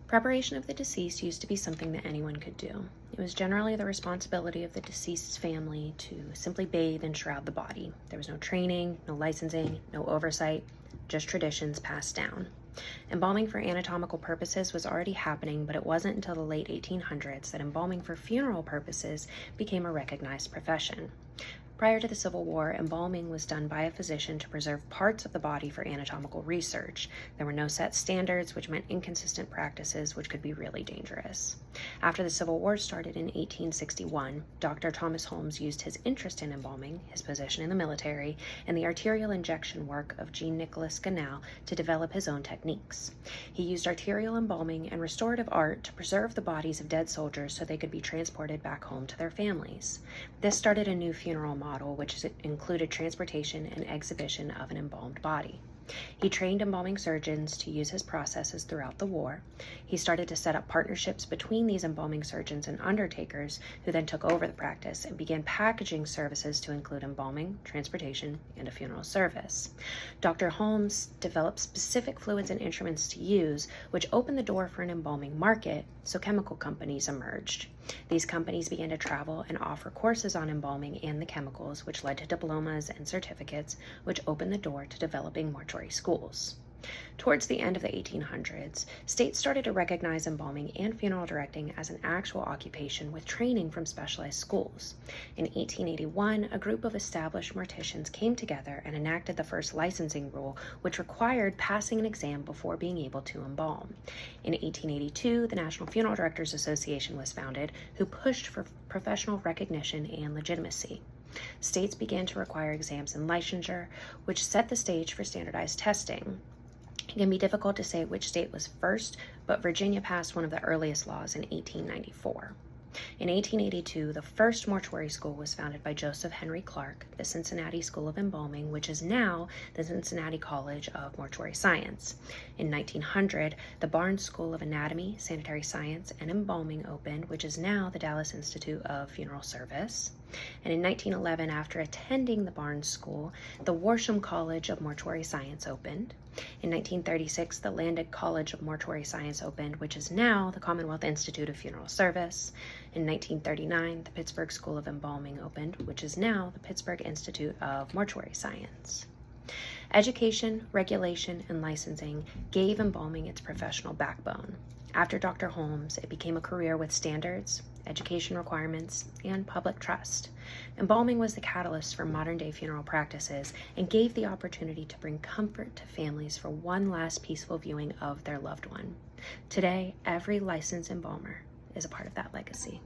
Preparation of the deceased used to be something that anyone could do. It was generally the responsibility of the deceased's family to simply bathe and shroud the body. There was no training, no licensing, no oversight, just traditions passed down. Embalming for anatomical purposes was already happening, but it wasn't until the late 1800s that embalming for funeral purposes became a recognized profession. Prior to the Civil War, embalming was done by a physician to preserve parts of the body for anatomical research. There were no set standards, which meant inconsistent practices, which could be really dangerous. After the Civil War started in 1861, Dr. Thomas Holmes used his interest in embalming, his position in the military, and the arterial injection work of Jean Nicolas Ganel to develop his own techniques. He used arterial embalming and restorative art to preserve the bodies of dead soldiers so they could be transported back home to their families. This started a new funeral model, which included transportation and exhibition of an embalmed body. He trained embalming surgeons to use his processes throughout the war. He started to set up partnerships between these embalming surgeons and undertakers, who then took over the practice and began packaging services to include embalming, transportation, and a funeral service. Dr. Holmes developed specific fluids and instruments to use, which opened the door for an embalming market, so chemical companies emerged. These companies began to travel and offer courses on embalming and the chemicals, which led to diplomas and certificates, which opened the door to developing mortuary schools. Towards the end of the 1800s, states started to recognize embalming and funeral directing as an actual occupation with training from specialized schools. In 1881, a group of established morticians came together and enacted the first licensing rule, which required passing an exam before being able to embalm. In 1882, the National Funeral Directors Association was founded, who pushed for professional recognition and legitimacy. States began to require exams and licensure, which set the stage for standardized testing. It can be difficult to say which state was first, but Virginia passed one of the earliest laws in 1894. In 1882, the first mortuary school was founded by Joseph Henry Clark, the Cincinnati School of Embalming, which is now the Cincinnati College of Mortuary Science. In 1900, the Barnes School of Anatomy, Sanitary Science, and Embalming opened, which is now the Dallas Institute of Funeral Service. And in 1911, after attending the Barnes School, the Worsham College of Mortuary Science opened. In 1936, the Landon College of Mortuary Science opened, which is now the Commonwealth Institute of Funeral Service. In 1939, the Pittsburgh School of Embalming opened, which is now the Pittsburgh Institute of Mortuary Science. Education, regulation, and licensing gave embalming its professional backbone. After Dr. Holmes, it became a career with standards, education requirements, and public trust. Embalming was the catalyst for modern-day funeral practices and gave the opportunity to bring comfort to families for one last peaceful viewing of their loved one. Today, every licensed embalmer is a part of that legacy.